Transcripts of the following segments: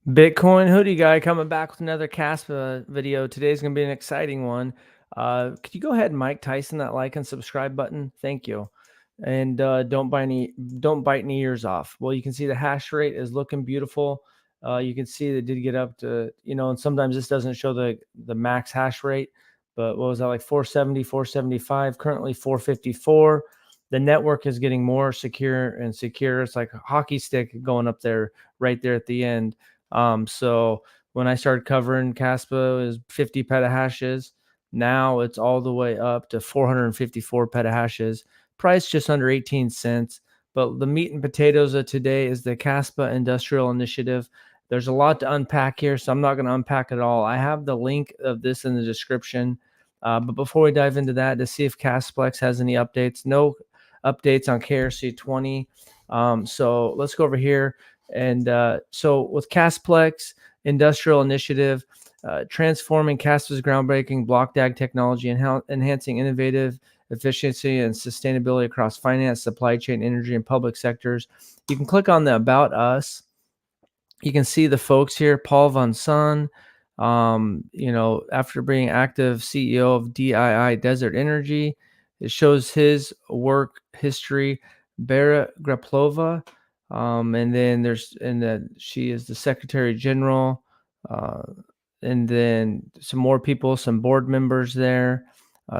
Bitcoin hoodie guy coming back with another Kaspa video. Today's going to be an exciting one. Could you go ahead and Mike Tyson that like and subscribe button? Thank you. And don't bite any ears off. Well, you can see the hash rate is looking beautiful. You can see that did get up to, and sometimes this doesn't show the max hash rate, but what was that, like 470, 475, currently 454. The network is getting more secure and secure. It's like a hockey stick going up there, right there at the end. So when I started covering Kaspa, is 50 petahashes. Now it's all the way up to 454 petahashes. Price just under 18 cents. But the meat and potatoes of today is the Kaspa Industrial Initiative. There's a lot to unpack here, so I'm not going to unpack it all. I have the link of this in the description. But before we dive into that, to see if Casplex has any updates, no updates on KRC20. So let's go over here. And so with Casplex Industrial Initiative, transforming Caspa's groundbreaking block DAG technology and enhancing innovative efficiency and sustainability across finance, supply chain, energy, and public sectors. You can click on the About Us. You can see the folks here, Paul Von Son, after being active CEO of DII Desert Energy. It shows his work history. Vera Graplova, and then she is the Secretary General, and then some more people, some board members there.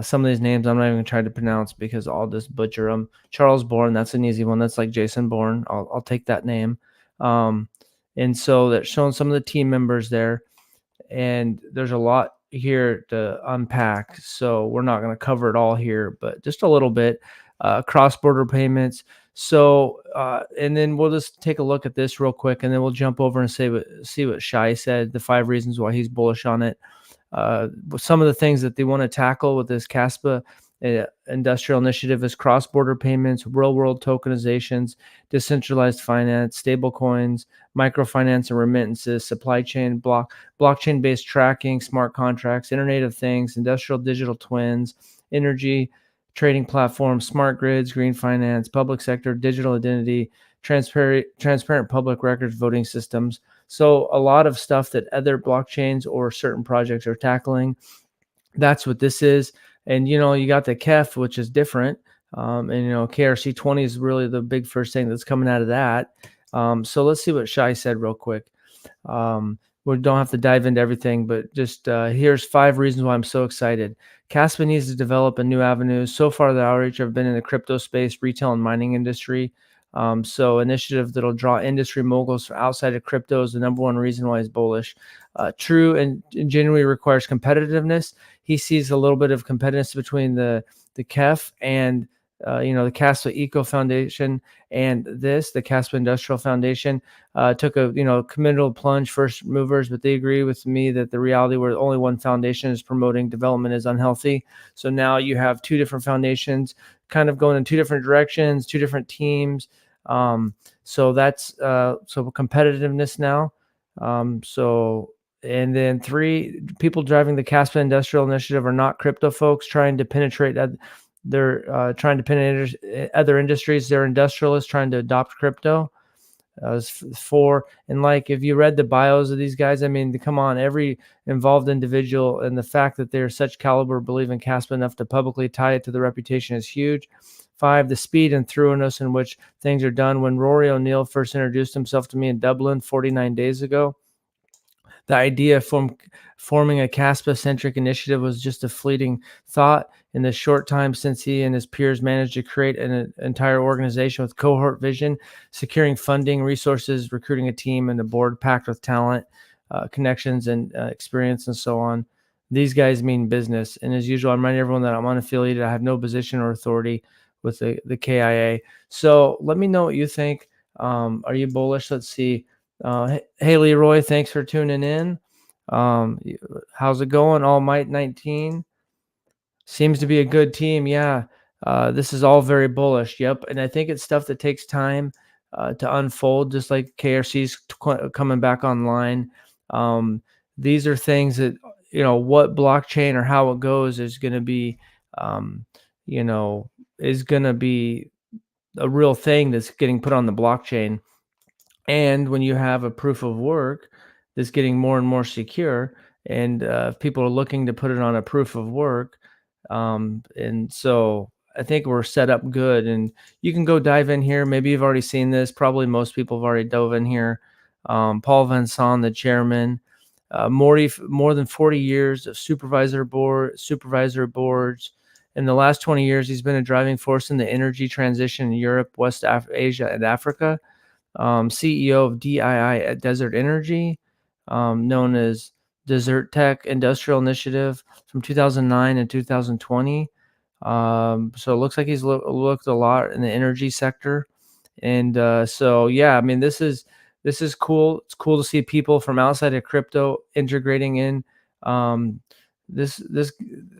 Some of these names I'm not even trying to pronounce because I'll just butcher them. Charles Bourne, that's an easy one. That's like Jason Bourne. I'll take that name. And so that's showing some of the team members there. And there's a lot here to unpack, so we're not going to cover it all here, but just a little bit. Cross-border payments. So, and then we'll just take a look at this real quick, and then we'll jump over and see what Shai said, the 5 reasons why he's bullish on it. Some of the things that they want to tackle with this Kaspa industrial initiative is cross-border payments, real-world tokenizations, decentralized finance, stable coins, microfinance and remittances, supply chain, blockchain-based tracking, smart contracts, Internet of Things, industrial digital twins, energy, trading platforms, smart grids, green finance, public sector, digital identity, transparent public records, voting systems. So a lot of stuff that other blockchains or certain projects are tackling. That's what this is. And, you got the KEF, which is different. And, KRC20 is really the big first thing that's coming out of that. So let's see what Shai said real quick. We don't have to dive into everything, but just here's 5 reasons why I'm so excited. Kaspa needs to develop a new avenue. So far, the outreach have been in the crypto space, retail, and mining industry. So initiative that'll draw industry moguls from outside of crypto is the number 1 reason why he's bullish. True and genuinely requires competitiveness. He sees a little bit of competitiveness between the KEF and the Kaspa Eco Foundation and the Kaspa Industrial Foundation. Took a commendable plunge, first movers, but they agree with me that the reality where only one foundation is promoting development is unhealthy. So now you have 2 different foundations kind of going in 2 different directions, 2 different teams. So that's so competitiveness now. And then 3, people driving the Kaspa Industrial Initiative are not crypto folks trying to penetrate. They're trying to penetrate other industries. They're industrialists trying to adopt crypto. 4, and like if you read the bios of these guys, I mean, come on, every involved individual and the fact that they're such caliber believe in Kaspa enough to publicly tie it to the reputation is huge. 5, the speed and thoroughness in which things are done. When Rory O'Neill first introduced himself to me in Dublin 49 days ago, the idea of forming a Kaspa-centric initiative was just a fleeting thought. In the short time since he and his peers managed to create an entire organization with cohort vision, securing funding, resources, recruiting a team, and a board packed with talent, connections, and experience, and so on. These guys mean business. And as usual, I'm reminding everyone that I'm unaffiliated. I have no position or authority with the KIA. So let me know what you think. Are you bullish? Let's see. Hey Leroy, thanks for tuning in. How's it going? All Might 19 seems to be a good team. Yeah, this is all very bullish. Yep, and I think it's stuff that takes time to unfold, just like KRC's coming back online. These are things that what blockchain or how it goes is going to be, is going to be a real thing that's getting put on the blockchain. And when you have a proof of work, that's getting more and more secure, and people are looking to put it on a proof of work. And so I think we're set up good. And you can go dive in here. Maybe you've already seen this. Probably most people have already dove in here. Paul Van Son, the chairman, more than 40 years of supervisor boards. In the last 20 years, he's been a driving force in the energy transition in Europe, Asia, and Africa. CEO of DII at Desert Energy, known as Desert Tech Industrial Initiative from 2009 and 2020. So it looks like he's looked a lot in the energy sector. And so yeah, I mean, this is cool. It's cool to see people from outside of crypto integrating in. Um, this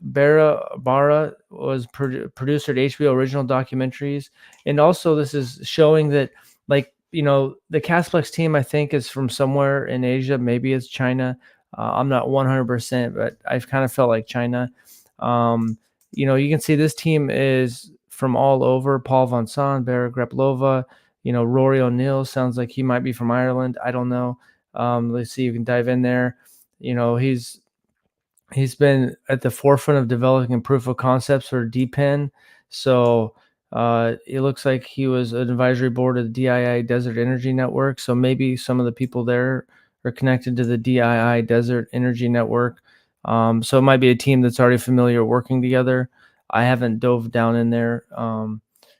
Bara was producer at HBO original documentaries, and also this is showing that, like, the Casplex team, I think, is from somewhere in Asia. Maybe it's China. I'm not 100%, but I've kind of felt like China. Um, you can see this team is from all over. Paul Von Son, Vera Greplova, Rory O'Neill sounds like he might be from Ireland. I don't know. Let's see. You can dive in there. He's been at the forefront of developing proof of concepts for DPEN. So it looks like he was an advisory board of the DII Desert Energy Network. So maybe some of the people there are connected to the DII Desert Energy Network. So it might be a team that's already familiar working together. I haven't dove down in there.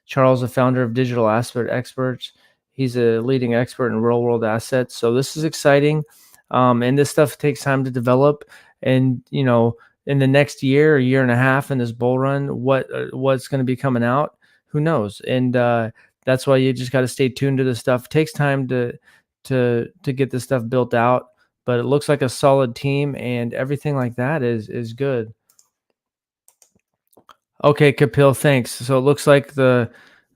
Charles, the founder of Digital Asset Experts, he's a leading expert in real world assets. So this is exciting. And this stuff takes time to develop. And in the next year and a half in this bull run, what's going to be coming out, who knows? And that's why you just got to stay tuned to this stuff. It takes time to get this stuff built out, but it looks like a solid team, and everything like that is good. Okay, Kapil, thanks. So it looks like the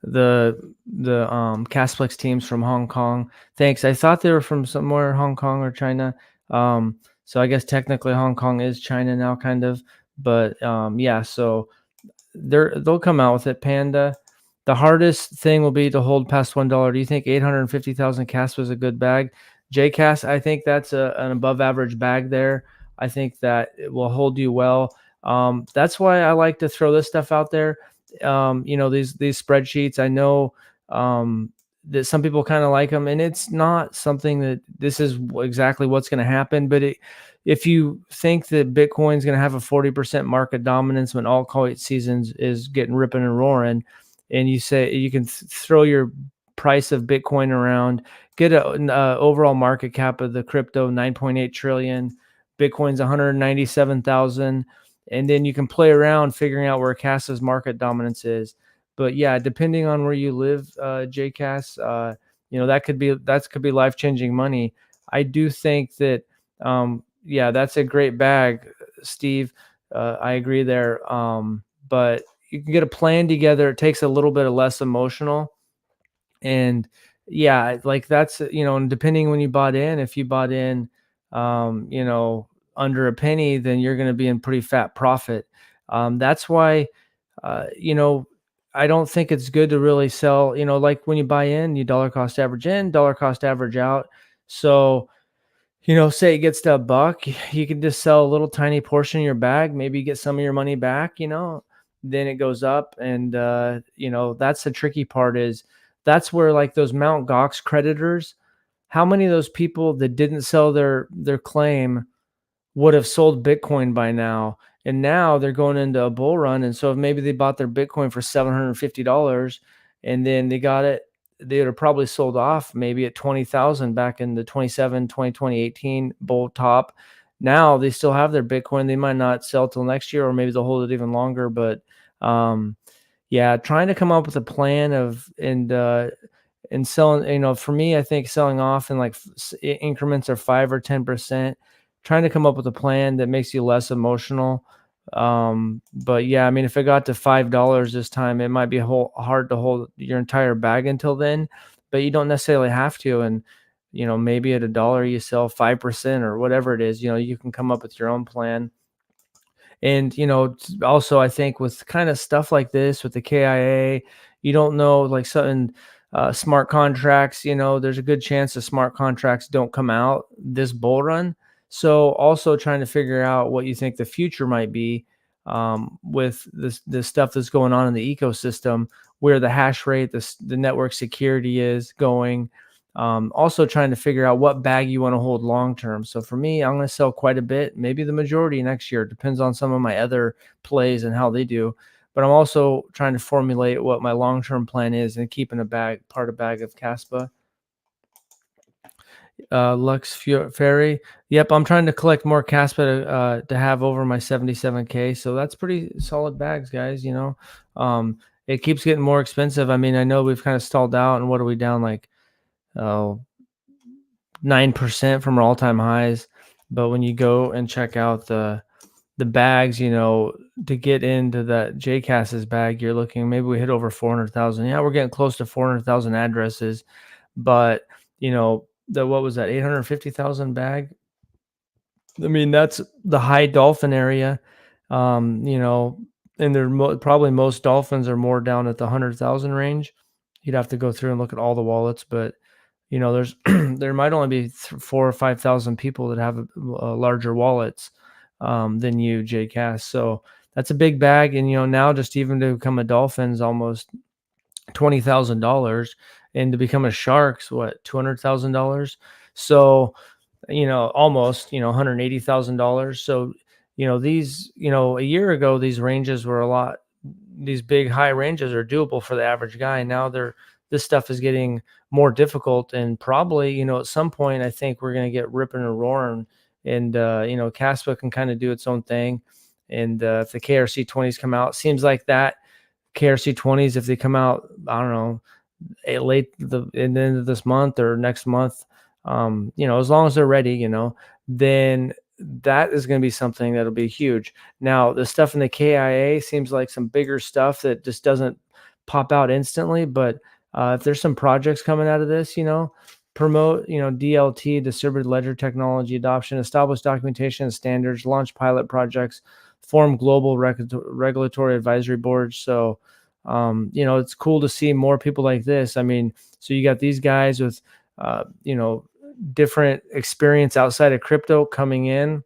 Casplex teams from Hong Kong. Thanks. I thought they were from somewhere Hong Kong or China. So I guess technically Hong Kong is China now, kind of. But yeah, so they'll come out with it. Panda. The hardest thing will be to hold past $1. Do you think 850,000 Caspa is a good bag? JCAS, I think that's an above average bag there. I think that it will hold you well. That's why I like to throw this stuff out there. These spreadsheets. I know that some people kind of like them, and it's not something that this is exactly what's going to happen. But if you think that Bitcoin's going to have a 40% market dominance when altcoin seasons is getting ripping and roaring, and you say you can throw your price of Bitcoin around, get an overall market cap of the crypto 9.8 trillion, Bitcoin's 197,000, and then you can play around figuring out where Casa's market dominance is. But yeah, depending on where you live, JCAS, that could be life changing money. I do think that, yeah, that's a great bag, Steve. I agree there. But you can get a plan together. It takes a little bit of less emotional, and yeah, like that's and depending when you bought in, if you bought in, under a penny, then you're going to be in pretty fat profit. That's why, I don't think it's good to really sell, like when you buy in, you dollar cost average in, dollar cost average out. So, say it gets to $1, you can just sell a little tiny portion of your bag, maybe get some of your money back, then it goes up. And, that's the tricky part, is that's where, like, those Mount Gox creditors, how many of those people that didn't sell their claim would have sold Bitcoin by now, and now they're going into a bull run. And so if maybe they bought their Bitcoin for $750, and then they would have probably sold off maybe at 20,000 back in the 2018 bull top. Now they still have their Bitcoin. They might not sell till next year, or maybe they'll hold it even longer. But yeah, trying to come up with a plan and selling, for me, I think selling off in like increments of 5 or 10%, trying to come up with a plan that makes you less emotional. But yeah, I mean, if it got to $5 this time, it might be hard to hold your entire bag until then, but you don't necessarily have to. And, maybe at $1, you sell 5% or whatever it is, you can come up with your own plan. And, also I think with kind of stuff like this, with the KIA, you don't know, like something, smart contracts, there's a good chance the smart contracts don't come out this bull run. So also trying to figure out what you think the future might be, with this stuff that's going on in the ecosystem, where the hash rate, the network security is going. Also trying to figure out what bag you want to hold long term. So for me, I'm going to sell quite a bit, maybe the majority next year. Depends on some of my other plays and how they do. But I'm also trying to formulate what my long term plan is and keeping a bag of Kaspa. Fairy. Yep, I'm trying to collect more Caspa to have over my 77K. So that's pretty solid bags, guys. It keeps getting more expensive. I mean, I know we've kind of stalled out, and what are we down like, oh, 9% from our all-time highs. But when you go and check out the bags, to get into that JCAS's bag, you're looking, maybe we hit over 400,000. Yeah, we're getting close to 400,000 addresses, but what was that, 850,000 bag? I mean, that's the high dolphin area. And probably most dolphins are more down at the 100,000 range. You'd have to go through and look at all the wallets, but there's there might only be 4 or 5,000 people that have larger wallets than you, JCast. So that's a big bag, and now just even to become a dolphin is almost $20,000, and to become a shark's what, $200,000. So almost, $180,000. So, a year ago, these ranges were these big high ranges are doable for the average guy. Now this stuff is getting more difficult, and probably, at some point, I think we're going to get ripping and roaring, and, Caspa can kind of do its own thing. And if the KRC20s come out, seems like that KRC20s, if they come out, I don't know, in the end of this month or next month, as long as they're ready, then that is going to be something that'll be huge. Now, the stuff in the KIA seems like some bigger stuff that just doesn't pop out instantly. But if there's some projects coming out of this, promote, DLT, distributed ledger technology adoption, establish documentation and standards, launch pilot projects, form global regulatory advisory boards. So, it's cool to see more people like this. I mean, so you got these guys with, different experience outside of crypto coming in.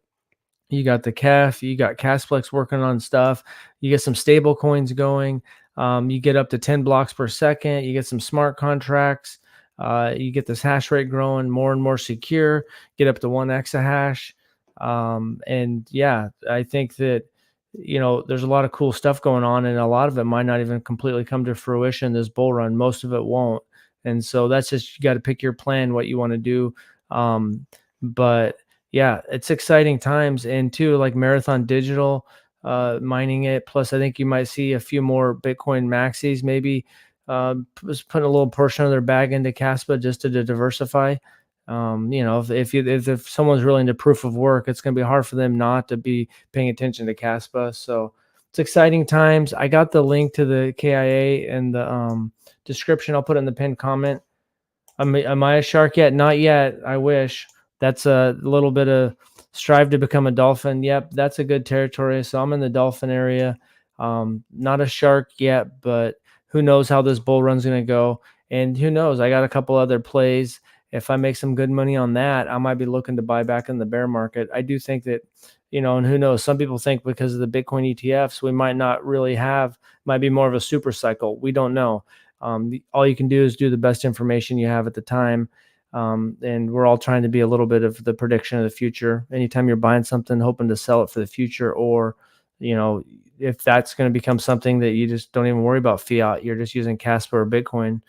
You got the CAF, you got Casplex working on stuff. You get some stable coins going. You get up to 10 blocks per second. You get some smart contracts. You get this hash rate growing more and more secure, get up to 1 exahash. And yeah, I think that, there's a lot of cool stuff going on, and a lot of it might not even completely come to fruition this bull run. Most of it won't. And so that's just, you got to pick your plan, what you want to do. But yeah, it's exciting times. And too, like Marathon Digital, mining it. Plus, I think you might see a few more Bitcoin maxis, maybe just putting a little portion of their bag into Caspa just to diversify. If someone's really into proof of work, it's going to be hard for them not to be paying attention to Caspa. So it's exciting times. I got the link to the KIA in the description. I'll put it in the pinned comment. Am I a shark yet? Not yet. I wish. That's a little bit of strive to become a dolphin. Yep, that's a good territory. So I'm in the dolphin area. Not a shark yet, but who knows how this bull run's going to go. And who knows? I got a couple other plays. If I make some good money on that, I might be looking to buy back in the bear market. I do think that, and who knows? Some people think because of the Bitcoin ETFs, we might not really might be more of a super cycle. We don't know. All you can do is do the best information you have at the time. And we're all trying to be a little bit of the prediction of the future. Anytime you're buying something, hoping to sell it for the future, or, if that's going to become something that you just don't even worry about fiat, you're just using Caspa or Bitcoin,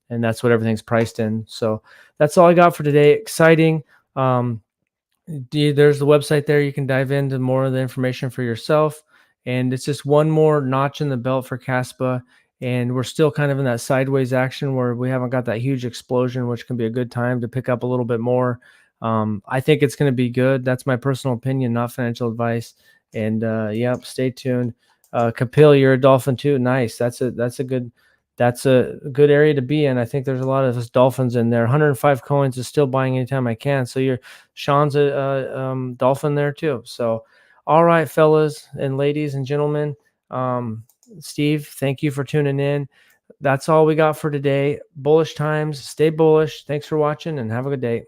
and that's what everything's priced in. So that's all I got for today. Exciting. There's the website there. You can dive into more of the information for yourself. And it's just one more notch in the belt for Caspa. And we're still kind of in that sideways action where we haven't got that huge explosion, which can be a good time to pick up a little bit more. I think it's going to be good. That's my personal opinion, not financial advice. And yep, stay tuned. Kapil, you're a dolphin too. Nice. That's a good area to be in. I think there's a lot of us dolphins in there. 105 coins is still buying anytime I can. So Sean's a dolphin there too. So, all right, fellas and ladies and gentlemen. Steve, thank you for tuning in. That's all we got for today. Bullish times. Stay bullish. Thanks for watching and have a good day.